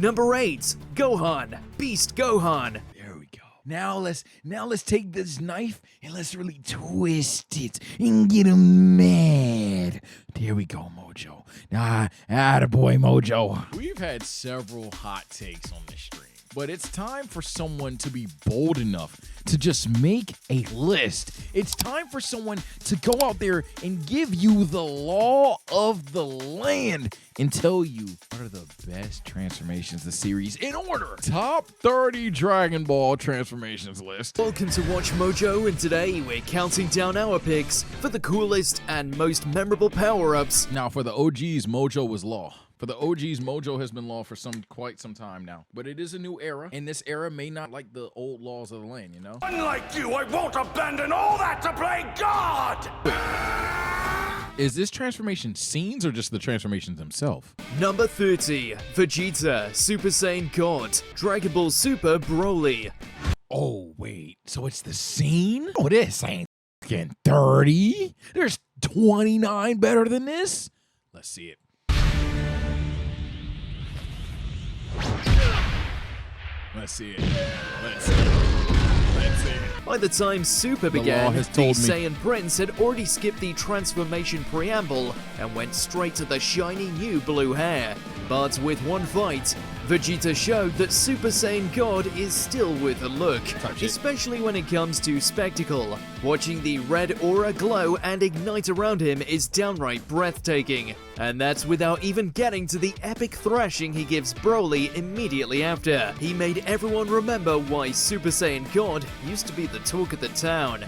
Number 8, Gohan, Beast Gohan. There we go. Now let's take this knife and let's really twist it and get him mad. There we go, Mojo. Attaboy, Mojo. We've had several hot takes on this stream, but it's time for someone to be bold enough to just make a list. It's time for someone to go out there and give you the law of the land and tell you what are the best transformations of the series in order. Top 30 Dragon Ball transformations list. Welcome to Watch Mojo, and today we're counting down our picks for the coolest and most memorable power-ups. Now, for the OGs, Mojo was law. For the OGs, Mojo has been law for quite some time now. But it is a new era, and this era may not like the old laws of the land, you know? Unlike you, I won't abandon all that to play God! Is this transformation scenes or just the transformations themselves? Number 30, Vegeta, Super Saiyan God, Dragon Ball Super Broly. Oh, wait. So it's the scene? Oh, this ain't fucking 30. There's 29 better than this? Let's see it. Let's see it. Let's see it. Let's see it. By the time Super began, the Saiyan Prince had already skipped the transformation preamble and went straight to the shiny new blue hair. But with one fight, Vegeta showed that Super Saiyan God is still worth a look, especially when it comes to spectacle. Watching the red aura glow and ignite around him is downright breathtaking, and that's without even getting to the epic thrashing he gives Broly immediately after. He made everyone remember why Super Saiyan God used to be the talk of the town.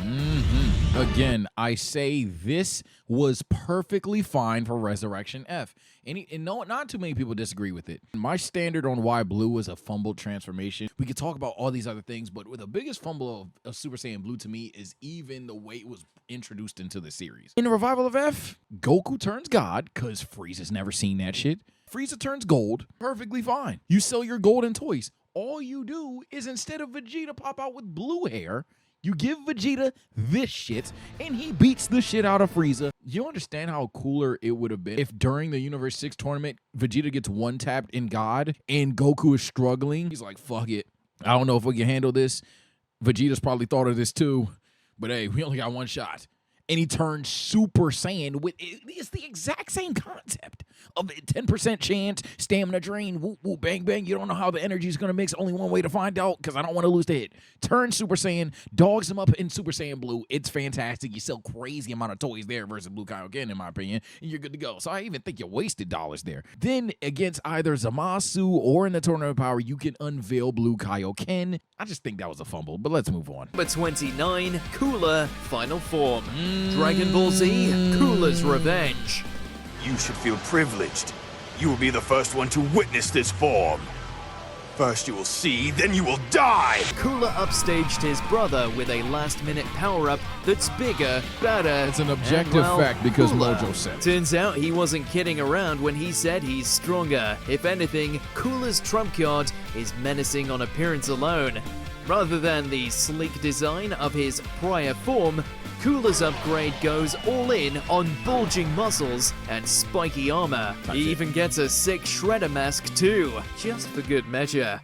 Again, I say this was perfectly fine for Resurrection F. And no, not too many people disagree with it. My standard on why Blue was a fumbled transformation, we could talk about all these other things, but the biggest fumble of Super Saiyan Blue to me is even the way it was introduced into the series. In the revival of F, Goku turns God, because Frieza's never seen that shit. Frieza turns gold, perfectly fine. You sell your golden toys. All you do is instead of Vegeta pop out with blue hair, you give Vegeta this shit, and he beats the shit out of Frieza. You understand how cooler it would have been if during the Universe 6 tournament, Vegeta gets one-tapped in God, and Goku is struggling? He's like, fuck it. I don't know if we can handle this. Vegeta's probably thought of this too, but hey, we only got one shot. And he turns Super Saiyan with it's the exact same concept of a 10% chance, stamina drain, whoop, whoop, bang, bang. You don't know how the energy is going to mix. Only one way to find out because I don't want to lose the hit. Turn Super Saiyan, dogs him up in Super Saiyan Blue. It's fantastic. You sell crazy amount of toys there versus Blue Kaioken, in my opinion, and you're good to go. So I even think you wasted dollars there. Then against either Zamasu or in the Tournament of Power, you can unveil Blue Kaioken. I just think that was a fumble, but let's move on. Number 29, Cooler, Final Form. Dragon Ball Z, Cooler's Revenge. You should feel privileged. You will be the first one to witness this form. First you will see, then you will die! Cooler upstaged his brother with a last-minute power-up that's bigger, better, It's an objective fact because cooler. Mojo said. Turns out he wasn't kidding around when he said he's stronger. If anything, Cooler's trump card is menacing on appearance alone. Rather than the sleek design of his prior form, Cooler's upgrade goes all in on bulging muscles and spiky armor. He even gets a sick shredder mask too, just for good measure.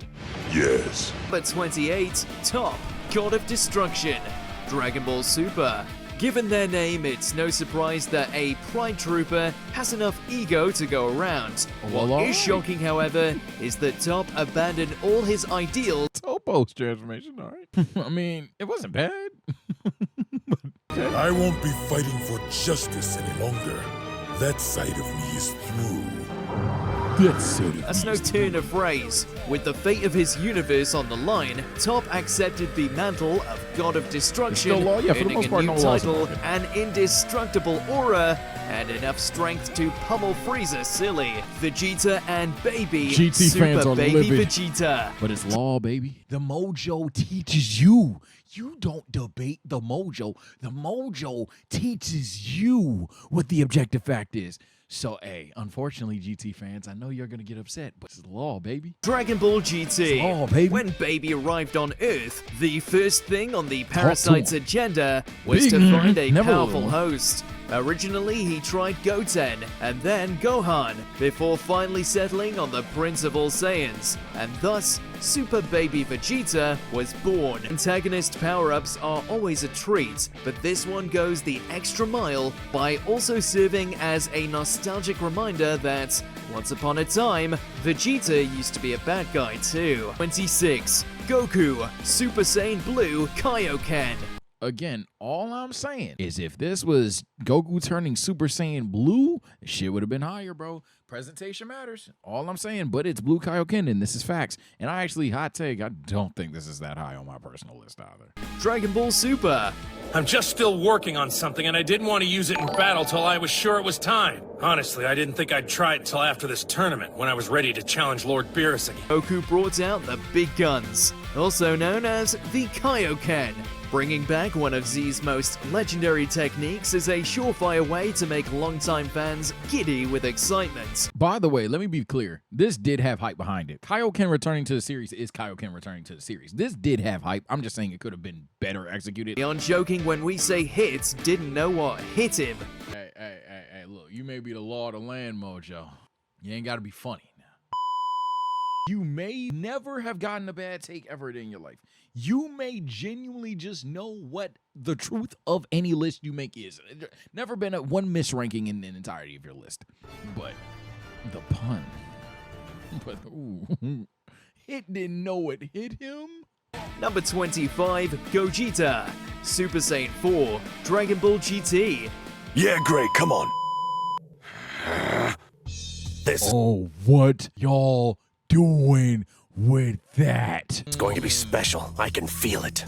Yes. Number 28, Top, God of Destruction, Dragon Ball Super. Given their name, it's no surprise that a Pride Trooper has enough ego to go around. What is shocking, however, is that Top abandoned all his ideals. Topo's transformation, all right. I mean, it wasn't bad. I won't be fighting for justice any longer. That side of me is through. That's no turn of phrase. With the fate of his universe on the line, Top accepted the mantle of God of Destruction, earning a new title, an indestructible aura, and enough strength to pummel Frieza silly. Vegeta and Baby, GT Super fans are Baby livid. Vegeta. But it's law, baby. The Mojo teaches you. You don't debate the Mojo. The Mojo teaches you what the objective fact is. So, hey, unfortunately, GT fans, I know you're going to get upset, but it's law, baby. Dragon Ball GT. It's law, baby. When Baby arrived on Earth, the first thing on the Parasite's agenda was to find a powerful host. Originally, he tried Goten and then Gohan, before finally settling on the Prince of All Saiyans, and thus, Super Baby Vegeta was born. Antagonist power-ups are always a treat, but this one goes the extra mile by also serving as a nostalgic reminder that, once upon a time, Vegeta used to be a bad guy too. 26. Goku, Super Saiyan Blue Kaioken. Again, all I'm saying is if this was Goku turning Super Saiyan Blue, shit would have been higher, bro. Presentation matters. All I'm saying, but it's Blue Kaioken, and this is facts. And I actually, hot take, I don't think this is that high on my personal list either. Dragon Ball Super. I'm just still working on something, and I didn't want to use it in battle till I was sure it was time. Honestly, I didn't think I'd try it till after this tournament, when I was ready to challenge Lord Beerus again. Goku brought out the big guns, also known as the Kaioken. Bringing back one of Z's most legendary techniques is a surefire way to make longtime fans giddy with excitement. By the way, let me be clear. This did have hype behind it. Kaioken returning to the series is Kaioken returning to the series. This did have hype. I'm just saying it could have been better executed. Beyond joking when we say hit, didn't know what hit him. Hey, look, you may be the law of the land, Mojo. You ain't got to be funny now. You may never have gotten a bad take ever in your life. You may genuinely just know what the truth of any list you make is. Never been a one misranking in the entirety of your list. But the pun. But ooh, it didn't know it hit him. Number 25, Gogeta, Super Saiyan 4, Dragon Ball GT. Yeah, great, come on. This Oh, what y'all doing with that? is going to be special. I can feel it.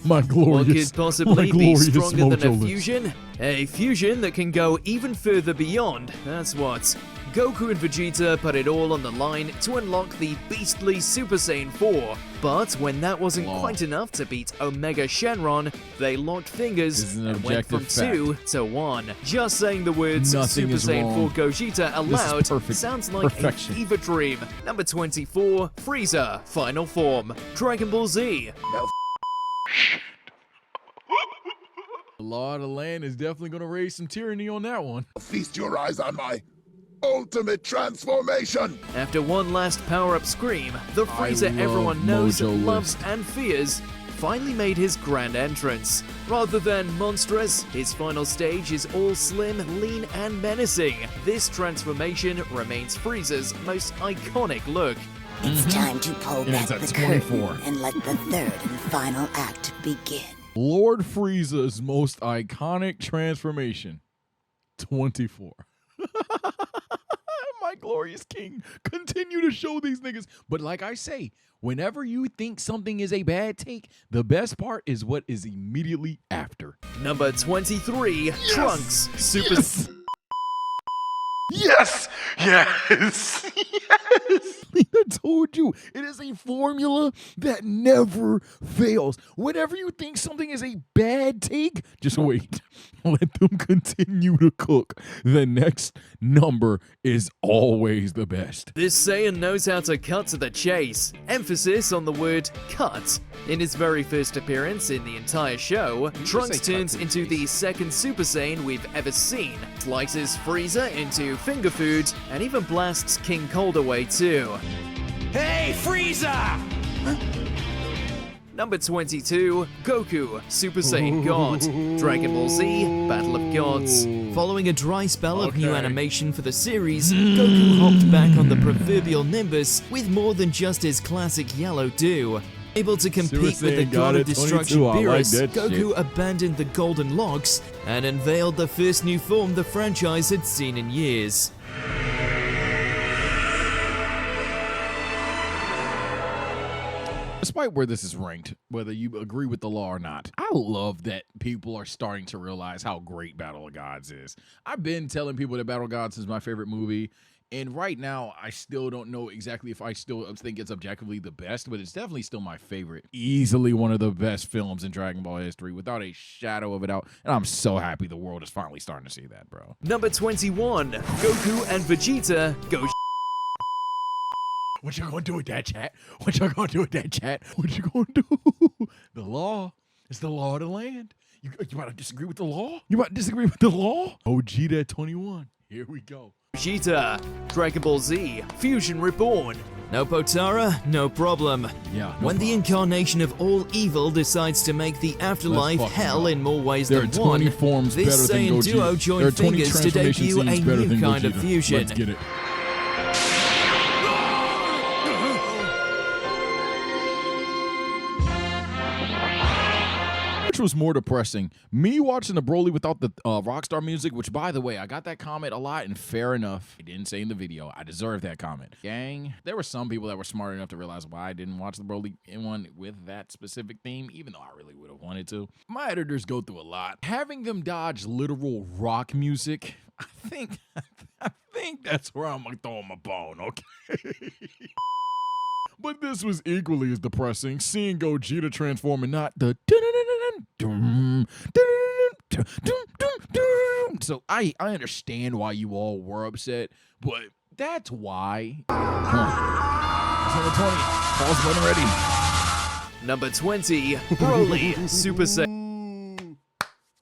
My glorious, What could possibly my be glorious stronger than a Mojo list. fusion? A fusion that can go even further beyond. That's what. Goku and Vegeta put it all on the line to unlock the beastly Super Saiyan 4. But when that wasn't quite enough to beat Omega Shenron, they locked fingers This is an and went from objective 2 to 1. Just saying the words Nothing Super is Saiyan wrong. 4 Gogeta This is aloud perfect. sounds like Perfection. a fever dream. Number 24, Frieza, Final Form, Dragon Ball Z. The law of the land is definitely going to raise some tyranny on that one. Feast your eyes on my ultimate transformation! After one last power-up scream, the Frieza love everyone knows, Mojo loves, list. and fears finally made his grand entrance. Rather than monstrous, his final stage is all slim, lean, and menacing. This transformation remains Frieza's most iconic look. It's time to pull And back it's the at curtain 24. and let the third and final act begin. Lord Frieza's most iconic transformation. 24. My glorious king. Continue to show these niggas. But like I say, whenever you think something is a bad take, the best part is what is immediately after. Number 23, Trunks, Super... Yes! Yes! I told you, it is a formula that never fails. Whenever you think something is a bad take, just wait. Let them continue to cook. The next number is always the best. This Saiyan knows how to cut to the chase. Emphasis on the word cut. In his very first appearance in the entire show, Trunks say cut turns to the into the second Super Saiyan we've ever seen, slices Frieza into finger food, and even blasts King Cold away too. Hey, Frieza! Number 22, Goku, Super Saiyan God, Dragon Ball Z, Battle of Gods. Following a dry spell of new Okay. animation for the series, Goku hopped back on the proverbial Nimbus with more than just his classic yellow dew. Able to compete with the Saiyan god God of at destruction 22, I like Beerus, that Goku shit. abandoned the golden locks and unveiled the first new form the franchise had seen in years. Despite where this is ranked, whether you agree with the law or not, I love that people are starting to realize how great Battle of Gods is. I've been telling people that Battle of Gods is my favorite movie, and right now I still don't know exactly if I still think it's objectively the best, but it's definitely still my favorite. Easily one of the best films in Dragon Ball history, without a shadow of a doubt, and I'm so happy the world is finally starting to see that, bro. Number 21, Goku and Vegeta go What you gonna do with that, chat? What you gonna do with that, chat? What you gonna do? The law It's the law of the land. You about to disagree with the law? You about to disagree with the law? Vegeta at 21. Here we go. Vegeta, Dragon Ball Z, Fusion Reborn. No Potara, no problem. Yeah. When the incarnation of all evil decides to make the afterlife hell in more ways than one, this Saiyan duo join fingers to debut a new kind of fusion. Let's get it. Which was more depressing? Me watching the Broly without the Rockstar music, which, by the way, I got that comment a lot, and fair enough. I didn't say in the video. I deserve that comment. Gang, there were some people that were smart enough to realize why I didn't watch the Broly one with that specific theme, even though I really would have wanted to. My editors go through a lot. Having them dodge literal rock music, I think that's where I'm going to throw my bone, okay? But this was equally as depressing, seeing Gogeta transform and not the so I understand why you all were upset, but that's why. Number 20, pause button ready. Number 20, Broly, Super Saiyan.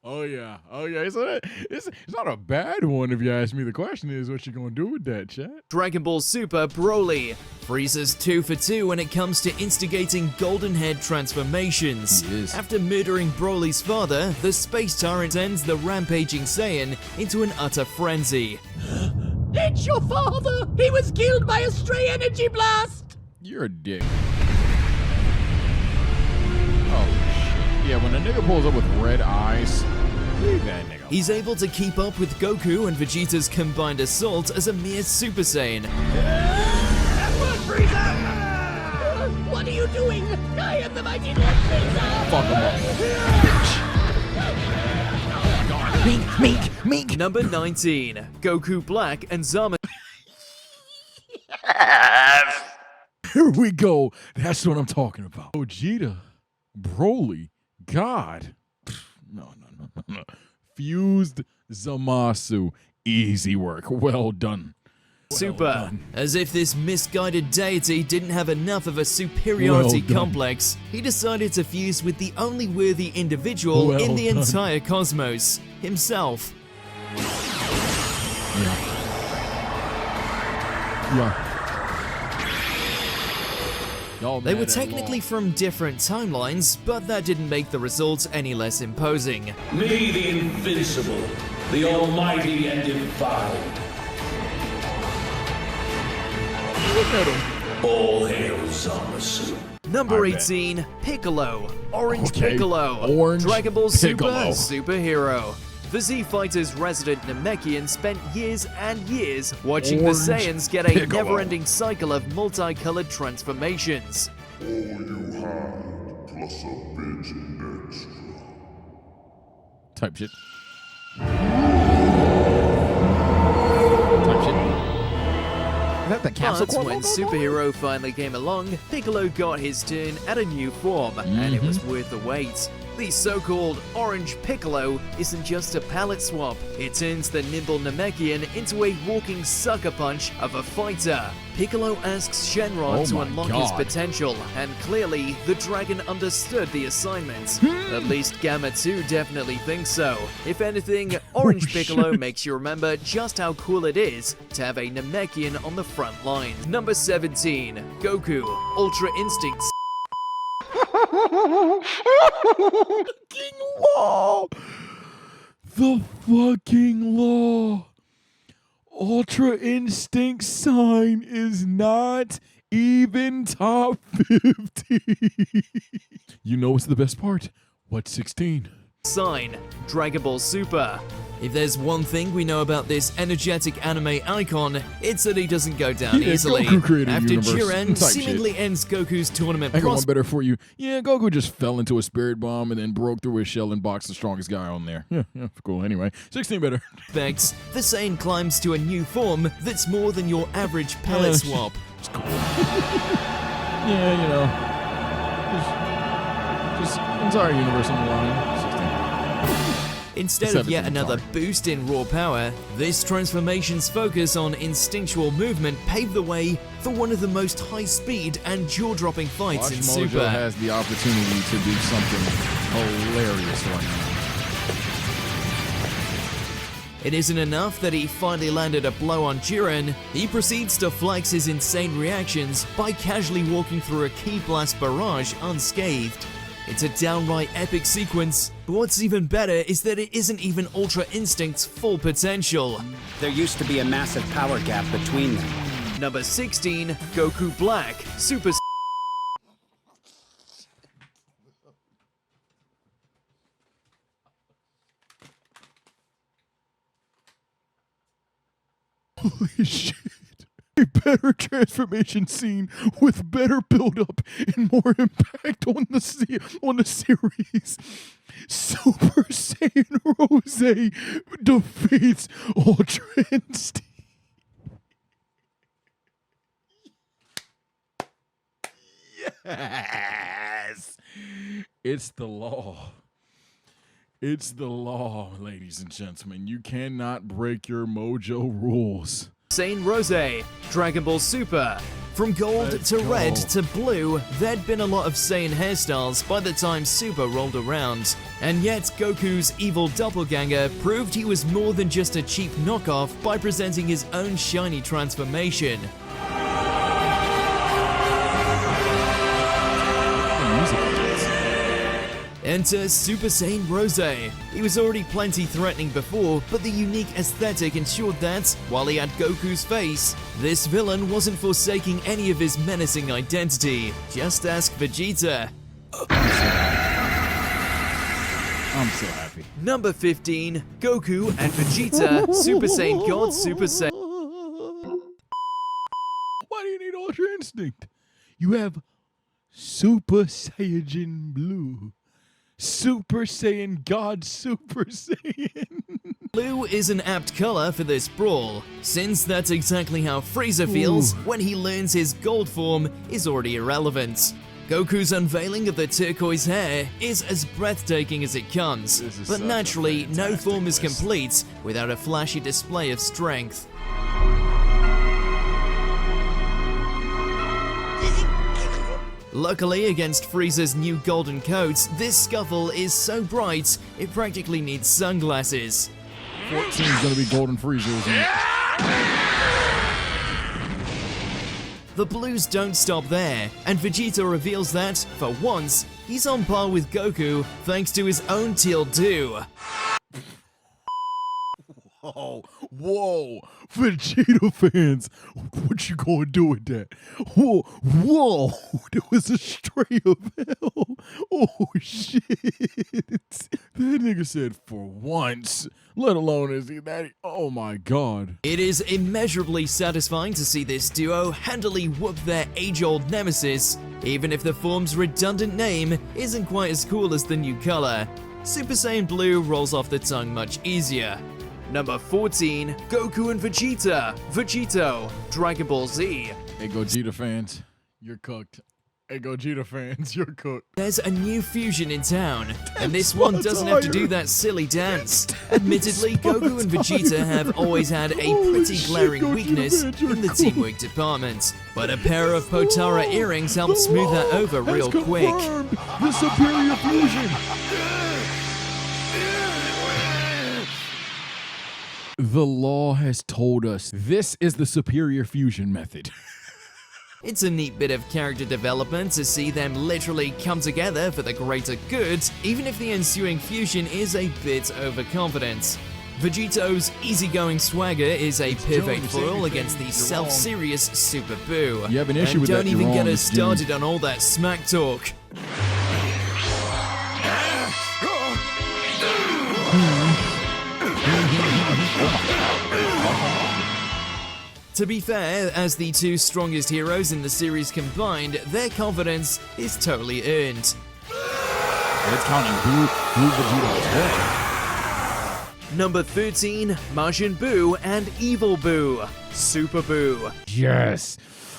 Oh yeah. It's not a bad one if you ask me. The question is, what you gonna do with that, chat? Dragon Ball Super Broly. Frieza's 2 for 2 when it comes to instigating Golden Head transformations. After murdering Broly's father, the space tyrant sends the rampaging Saiyan into an utter frenzy. It's your father! He was killed by a stray energy blast! You're a dick. Oh shit. Yeah, when a nigga pulls up with red eyes, leave that nigga. He's able to keep up with Goku and Vegeta's combined assault as a mere Super Saiyan. What are you doing? I am the mighty Lord Frieza! Fuck him up. Mink. Number 19, Goku Black and Zama. Here we go. That's what I'm talking about. Vegeta, Broly, God. No. Fused Zamasu. Easy work. Well done. Super. As if this misguided deity didn't have enough of a superiority complex, he decided to fuse with the only worthy individual in the entire cosmos, himself. They were technically from different timelines, but that didn't make the results any less imposing. Me, the invincible, the almighty and defiled. Look at him. All hail Zamasu. Number 18, Piccolo. Orange Piccolo. Orange Dragon Ball Piccolo. Super Superhero. The Z-Fighters' resident Namekian spent years and years watching the Saiyans get a never-ending cycle of multicolored transformations. All you had, plus a bit extra. Type shit. Is that the capsule? But when Superhero finally came along, Piccolo got his turn at a new form, and it was worth the wait. The so-called Orange Piccolo isn't just a palette swap, it turns the nimble Namekian into a walking sucker punch of a fighter. Piccolo asks Shenron to unlock his potential, and clearly, the dragon understood the assignment. At least Gamma 2 definitely thinks so. If anything, Orange Piccolo makes you remember just how cool it is to have a Namekian on the front line. Number 17, Goku, Ultra Instinct. Fucking law! The fucking law! Ultra Instinct sign is not even top 50. You know what's the best part? What's 16? Sign, Dragon Ball Super. If there's one thing we know about this energetic anime icon, it's that he doesn't go down easily. After Jiren seemingly ends Goku's tournament I got one better for you. Yeah, Goku just fell into a spirit bomb and then broke through his shell and boxed the strongest guy on there. Yeah, cool. Anyway, 16 better. Thanks. The Saiyan climbs to a new form that's more than your average palette swap. It's cool. Yeah, you know. Just entire universe on the line. 16. Instead of yet 17, another sorry. boost in raw power, this transformation's focus on instinctual movement paved the way for one of the most high-speed and jaw-dropping fights Watch in Mojo Super. has the opportunity to do something hilarious right now. It isn't enough that he finally landed a blow on Jiren, he proceeds to flex his insane reactions by casually walking through a Ki Blast barrage unscathed. It's a downright epic sequence, but what's even better is that it isn't even Ultra Instinct's full potential. There used to be a massive power gap between them. Number 16, Goku Black, Super Holy shit. A better transformation scene with better build-up and more impact on the series. Super Saiyan Rose defeats Ultra Instinct. Yes! It's the law. It's the law, ladies and gentlemen. You cannot break your Mojo rules. Saiyan Rose, Dragon Ball Super. From gold Let's to go. red to blue, there'd been a lot of Saiyan hairstyles by the time Super rolled around. And yet, Goku's evil doppelganger proved he was more than just a cheap knockoff by presenting his own shiny transformation. Enter Super Saiyan Rose. He was already plenty threatening before, but the unique aesthetic ensured that, while he had Goku's face, this villain wasn't forsaking any of his menacing identity. Just ask Vegeta. I'm so happy. Number 15, Goku and Vegeta, Super Saiyan God Super Saiyan. Why do you need Ultra Instinct? You have Super Saiyan Blue. Super Saiyan God Super Saiyan. Blue is an apt color for this brawl, since that's exactly how Frieza feels when he learns his gold form is already irrelevant. Goku's unveiling of the turquoise hair is as breathtaking as it comes, but naturally, no form is complete without a flashy display of strength. Luckily, against Frieza's new golden coat, this scuffle is so bright, it practically needs sunglasses. 14 is gonna be Golden Frieza, isn't it? The blues don't stop there, and Vegeta reveals that, for once, he's on par with Goku thanks to his own teal do. Whoa, Vegeta fans, what you gonna do with that? Whoa, there was a stray of hell. Oh shit, that nigga said for once, let alone is he that, oh my god. It is immeasurably satisfying to see this duo handily whoop their age-old nemesis, even if the form's redundant name isn't quite as cool as the new color. Super Saiyan Blue rolls off the tongue much easier. Number 14, Goku and Vegeta, Vegito, Dragon Ball Z. Hey Gogeta fans, you're cooked. Hey Gogeta fans, you're cooked. There's a new fusion in town, and this one doesn't have to do that silly dance. Admittedly, Goku and Vegeta have always had a pretty glaring weakness in the teamwork department, but a pair of Potara earrings helped smooth that over real quick. The superior fusion. The law has told us this is the superior fusion method. It's a neat bit of character development to see them literally come together for the greater good, even if the ensuing fusion is a bit overconfident. Vegito's easygoing swagger is a perfect foil against the self-serious Super Boo. You have an issue with that, don't you're even get wrong, us started on all that smack talk. To be fair, as the two strongest heroes in the series combined, their confidence is totally earned. It's counting Blue Vegeta as well. Number 13, Majin Buu and Evil Buu, Super Buu. Yes!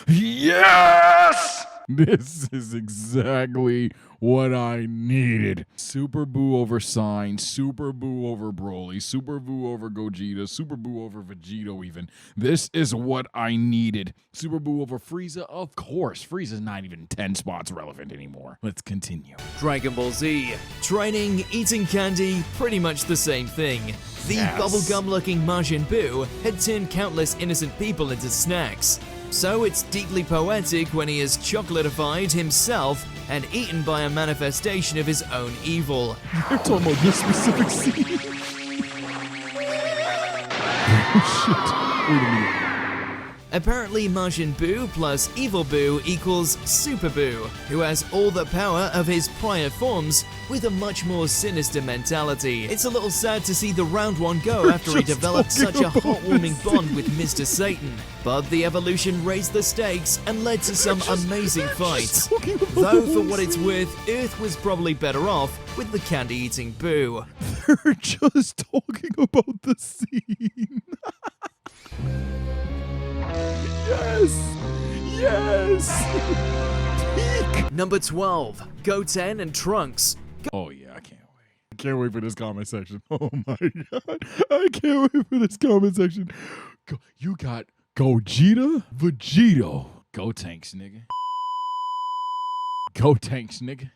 Yes! This is exactly what I needed. Super Boo over Sign, Super Boo over Broly, Super Boo over Gogeta, Super Boo over Vegeta even. This is what I needed. Super Boo over Frieza? Of course. Frieza's not even 10 spots relevant anymore. Let's continue. Dragon Ball Z. Training, eating candy, pretty much the same thing. The bubblegum-looking Majin Buu had turned countless innocent people into snacks. So it's deeply poetic when he is chocolatified himself and eaten by a manifestation of his own evil. You're talking about this specific scene. Oh shit. Wait a minute. Apparently Majin Buu plus Evil Buu equals Super Buu, who has all the power of his prior forms with a much more sinister mentality. It's a little sad to see the round one go after he developed such a heartwarming bond with Mr. Satan. But the evolution raised the stakes and led to some amazing fights. Though for what it's worth, Earth was probably better off with the candy-eating Buu. They're just talking about the scene. Yes! Yes! Peak! Number 12. Goten and Trunks. Oh yeah, I can't wait. I can't wait for this comment section. Oh my god. I can't wait for this comment section. You got Gogeta, Vegeta. Go Tanks, nigga. Go Tanks, nigga.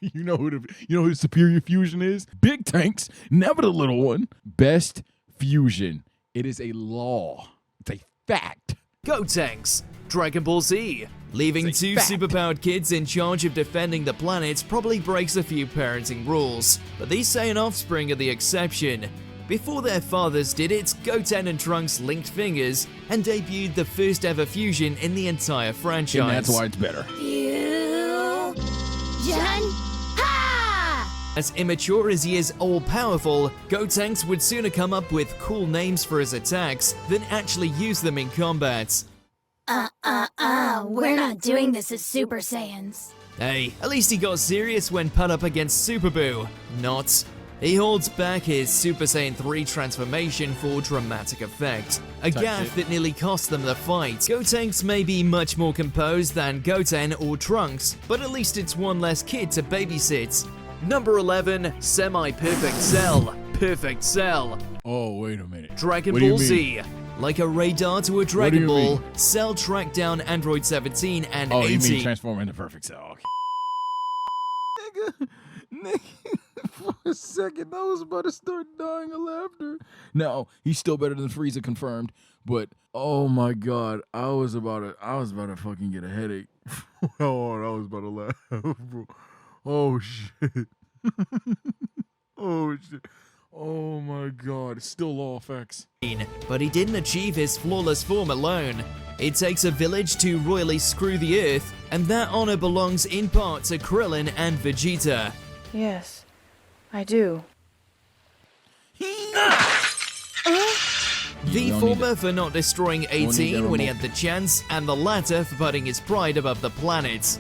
You know who the superior fusion is? Big Tanks, never the little one. Best fusion. It is a law. It's a fact. Gotenks. Dragon Ball Z. Leaving two superpowered kids in charge of defending the planet probably breaks a few parenting rules, but these Saiyan offspring are the exception. Before their fathers did it, Goten and Trunks linked fingers and debuted the first ever fusion in the entire franchise. And that's why it's better. As immature as he is all-powerful, Gotenks would sooner come up with cool names for his attacks than actually use them in combat. We're not doing this as Super Saiyans. Hey, at least he got serious when put up against Super Buu. Not. He holds back his Super Saiyan 3 transformation for dramatic effect, a gaffe that nearly cost them the fight. Gotenks may be much more composed than Goten or Trunks, but at least it's one less kid to babysit. Number 11, Semi-Perfect Cell. Perfect Cell. Oh, wait a minute. Dragon Ball Z. Like a radar to a Dragon Ball, Cell tracked down Android 17 and 18. Oh, you mean transform into Perfect Cell. Okay. Nigga, for a second, I was about to start dying of laughter. No, he's still better than Frieza, confirmed. But oh my god, I was about to fucking get a headache. Oh, I was about to laugh, bro. Oh shit. Oh shit. Oh my god, it's still law effects. But he didn't achieve his flawless form alone. It takes a village to royally screw the earth, and that honor belongs in part to Krillin and Vegeta. Yes, I do. The former for not destroying 18 when he had the chance, and the latter for putting his pride above the planet.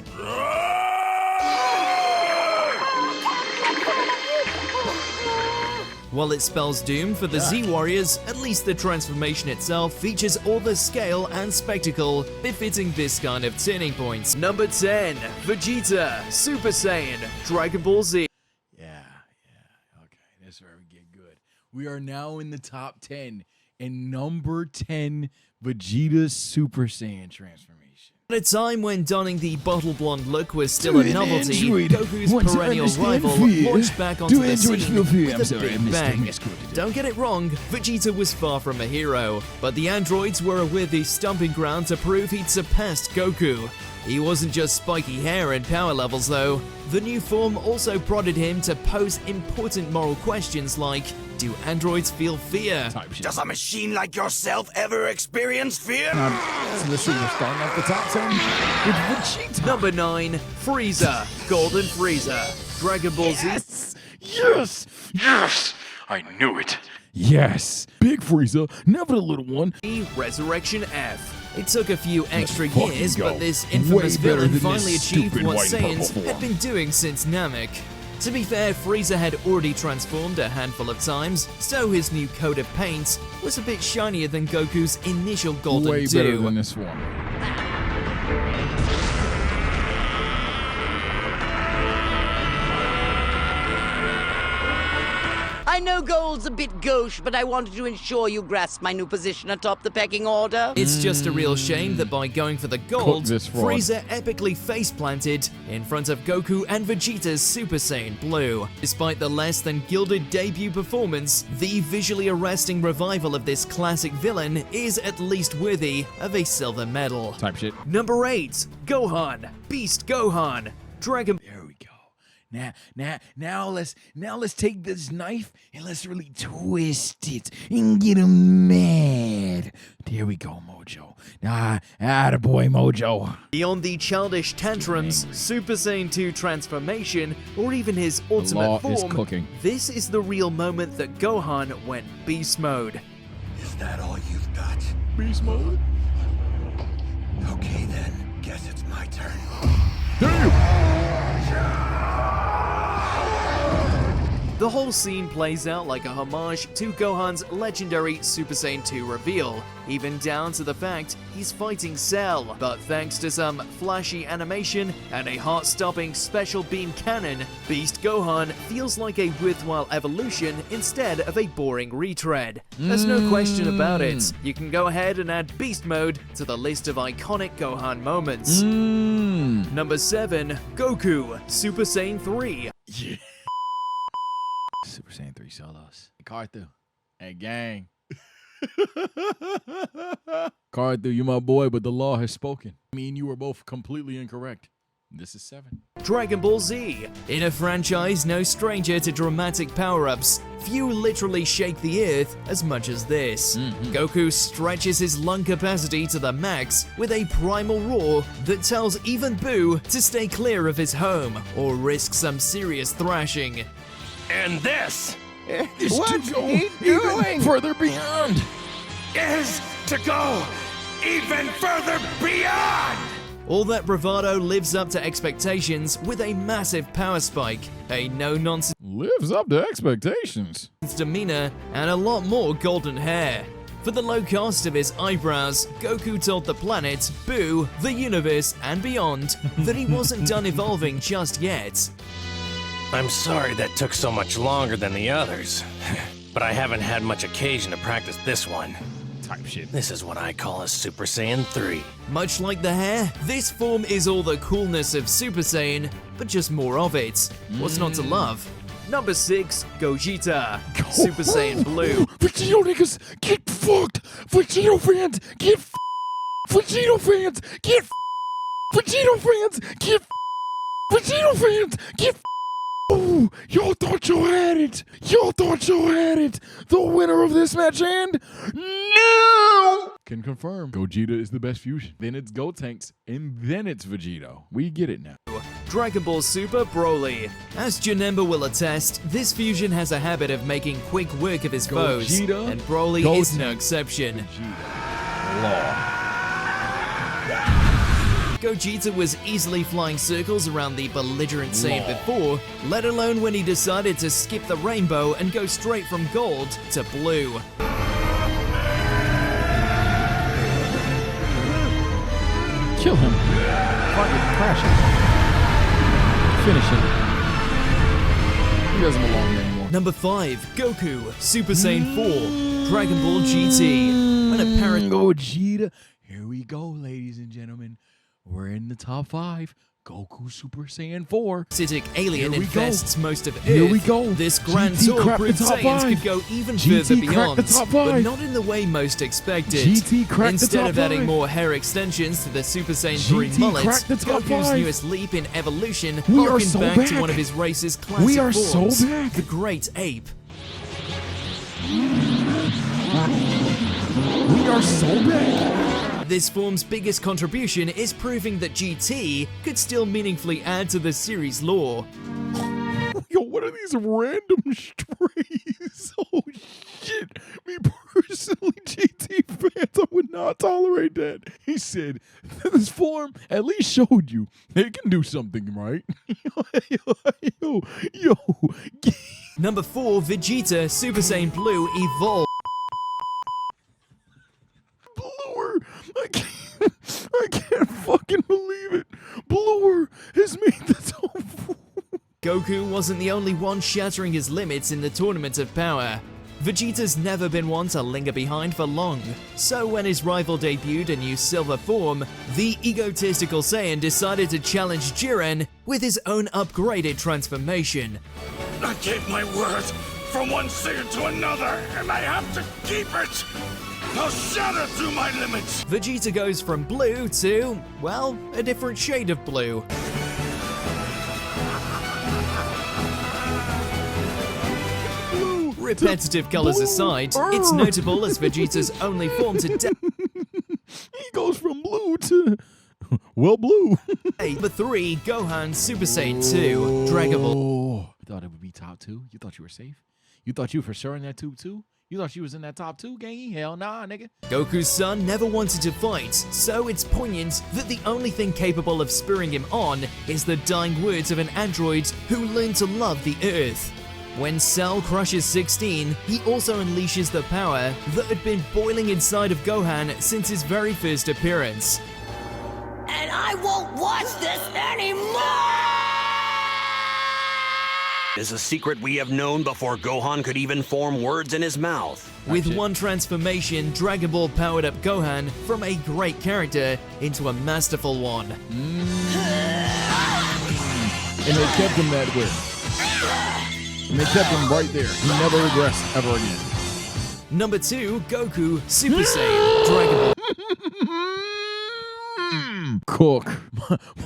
While it spells doom for the Z-Warriors, at least the transformation itself features all the scale and spectacle befitting this kind of turning points. Number 10, Vegeta, Super Saiyan, Dragon Ball Z. Yeah, okay, that's where we get good. We are now in the top 10, and number 10, Vegeta's Super Saiyan transformation. At a time when donning the bottle blonde look was still a novelty, Goku's perennial rival launched back onto the scene with a big bang. Don't get it wrong, Vegeta was far from a hero, but the androids were a worthy stomping ground to prove he'd surpassed Goku. He wasn't just spiky hair and power levels though. The new form also prodded him to pose important moral questions like, do androids feel fear? Does a machine like yourself ever experience fear? So we're starting off the top 10 with Vegeta. Number 9, Frieza, Golden Frieza, Dragon Ball Z. Yes! I knew it. Yes! Big Frieza, never the little one. Resurrection F. It took a few extra years, but this infamous villain finally achieved what Saiyans had been doing since Namek. To be fair, Frieza had already transformed a handful of times, so his new coat of paint was a bit shinier than Goku's initial golden Way dew. better than this one. know gold's a bit gauche, but I wanted to ensure you grasp my new position atop the pecking order. It's just a real shame that by going for the gold, this fraud. Frieza epically face-planted in front of Goku and Vegeta's Super Saiyan Blue. Despite the less than gilded debut performance, the visually arresting revival of this classic villain is at least worthy of a silver medal. Type shit. Number 8, Gohan, Beast Gohan, Dragon... There we go. Now let's take this knife and let's really twist it and get him mad. There we go, Mojo. Attaboy, Mojo. Beyond the childish tantrums, Super Saiyan 2 transformation, or even his ultimate law form, is cooking. This is the real moment that Gohan went beast mode. Is that all you've got? Beast mode. Okay then, guess it's my turn. The whole scene plays out like a homage to Gohan's legendary Super Saiyan 2 reveal, even down to the fact he's fighting Cell. But thanks to some flashy animation and a heart-stopping special beam cannon, Beast Gohan feels like a worthwhile evolution instead of a boring retread. There's no question about it. You can go ahead and add Beast Mode to the list of iconic Gohan moments. Number 7, Goku, Super Saiyan 3. Yeah. Super Saiyan 3 solos. Carthu. Hey, gang. Carthu, you my boy, but the law has spoken. Me and you were both completely incorrect. This is 7. Dragon Ball Z. In a franchise no stranger to dramatic power-ups, few literally shake the earth as much as this. Goku stretches his lung capacity to the max with a primal roar that tells even Boo to stay clear of his home or risk some serious thrashing. And this What's he doing? Further beyond. is to go even further beyond! All that bravado lives up to expectations with a massive power spike, a no-nonsense Lives up to expectations. demeanor, and a lot more golden hair. For the low cost of his eyebrows, Goku told the planet, Boo, the universe, and beyond that he wasn't done evolving just yet. I'm sorry that took so much longer than the others, but I haven't had much occasion to practice this one. Type shit. This is what I call a Super Saiyan 3. Much like the hair, this form is all the coolness of Super Saiyan, but just more of it. What's not to love? Number 6, Gogeta, Super Saiyan Blue. Vegeta niggas, get fucked. Vegeta fans, get fucked. Vegeta fans, get fucked. Vegeta fans, get fucked. Vegeta fans, get fucked. Oh, y'all thought you had it. Y'all thought you had it. The winner of this match and no can confirm Gogeta is the best fusion. Then it's Gotenks and then it's Vegeta. We get it now. Dragon Ball Super Broly. As Janemba will attest, this fusion has a habit of making quick work of his foes, Gogeta, and Broly is no exception. Vegeta. Law. Gogeta was easily flying circles around the belligerent Saiyan before, let alone when he decided to skip the rainbow and go straight from gold to blue. Kill him. Fucking crash him. Finish him. He doesn't belong here anymore. Number 5, Goku, Super Saiyan 4, Dragon Ball GT. An apparent Gogeta. Here we go, ladies and gentlemen. We're in the top 5. Goku Super Saiyan 4. Parasitic alien Here we infests go. most of Earth. Here we go. This grand GT tour cracked proved the top Saiyans 5. could go even GT further cracked beyond, the top but 5. not in the way most expected. GT cracked the Instead top of adding 5. more hair extensions to the Super Saiyan 3 GT mullet, cracked the top Goku's 5. newest leap in evolution We are harkened so back back. to one of his race's classic We are so forms, back. the Great Ape. We are so back. This form's biggest contribution is proving that GT could still meaningfully add to the series' lore. Yo, what are these random strays? Oh, shit. Me personally, GT fans, I would not tolerate that. He said, this form at least showed you they can do something, right? Yo. Number 4, Vegeta, Super Saiyan Blue, Evolve. Bluer, I can't fucking believe it. Bluer has made the top 4. Goku wasn't the only one shattering his limits in the Tournament of Power. Vegeta's never been one to linger behind for long, so when his rival debuted a new silver form, the egotistical Saiyan decided to challenge Jiren with his own upgraded transformation. I gave my word from one Saiyan to another, and I have to keep it! I'll shatter through my limits! Vegeta goes from blue to, well, a different shade of blue. Repetitive colors aside, it's notable as Vegeta's only form to date. He goes from blue to, well, blue. Number 3, Gohan Super Saiyan 2, Dragon Ball. You thought it would be top 2? You thought you were safe? You thought you were for sure in that tube 2? You thought you was in that top 2 gang? Hell nah, nigga. Goku's son never wanted to fight, so it's poignant that the only thing capable of spurring him on is the dying words of an android who learned to love the Earth. When Cell crushes 16, he also unleashes the power that had been boiling inside of Gohan since his very first appearance. And I won't watch this anymore! Is a secret we have known before Gohan could even form words in his mouth. With one transformation, Dragon Ball powered up Gohan from a great character into a masterful one. And they kept him that way. And they kept him right there. He never regressed ever again. Number 2, Goku Super Saiyan Dragon Ball. Cook.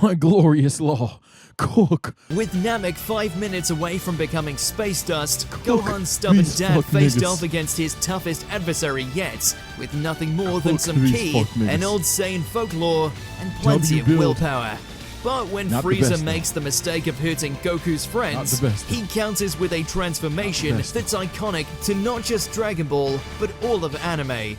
My glorious law. Cook. With Namek 5 minutes away from becoming space dust, Gohan's stubborn dad faced off against his toughest adversary yet, with nothing more than some ki, an old Saiyan folklore, and plenty of willpower. But when Frieza makes the mistake of hurting Goku's friends, he counters with a transformation that's iconic to not just Dragon Ball, but all of anime.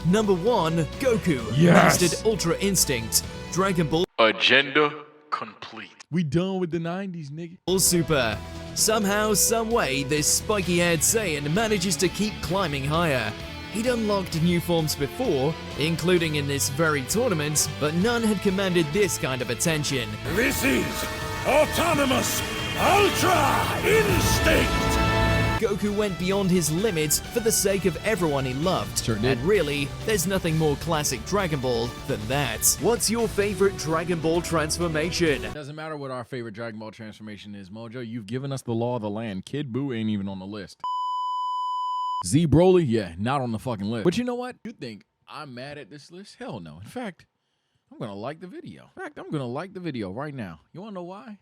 Number 1, Goku mastered Ultra Instinct, Dragon Ball Agenda complete. We done with the 90s, nigga. Super. Somehow, someway, this spiky-haired Saiyan manages to keep climbing higher. He'd unlocked new forms before, including in this very tournament, but none had commanded this kind of attention. This is Autonomous Ultra Instinct! Goku went beyond his limits for the sake of everyone he loved. Sure did. And really, there's nothing more classic Dragon Ball than that. What's your favorite Dragon Ball transformation? Doesn't matter what our favorite Dragon Ball transformation is, Mojo. You've given us the law of the land. Kid Buu ain't even on the list. Z Broly, yeah, not on the fucking list. But you know what? You think I'm mad at this list? Hell no. In fact, I'm gonna like the video. In fact, I'm gonna like the video right now. You wanna know why?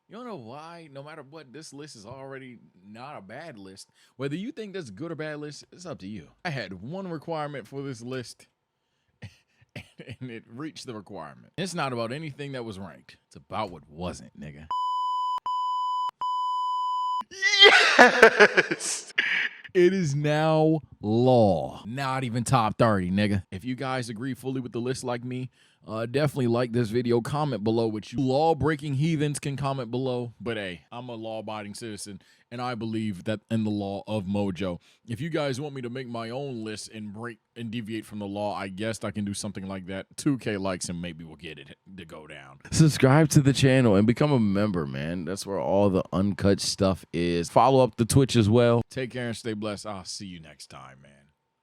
You don't know why, no matter what, this list is already not a bad list. Whether you think that's a good or bad list, it's up to you. I had one requirement for this list, and it reached the requirement. It's not about anything that was ranked. It's about what wasn't, nigga. Yes! It is now law. Not even top 30, nigga. If you guys agree fully with the list like me, definitely like this video. Comment below what you law-breaking heathens can comment below. But hey, I'm a law-abiding citizen, and I believe that in the law of Mojo. If you guys want me to make my own list and break and deviate from the law, I guess I can do something like that. 2K likes and maybe we'll get it to go down. Subscribe to the channel and become a member, man. That's where all the uncut stuff is. Follow up the Twitch as well. Take care and stay blessed. I'll see you next time, man.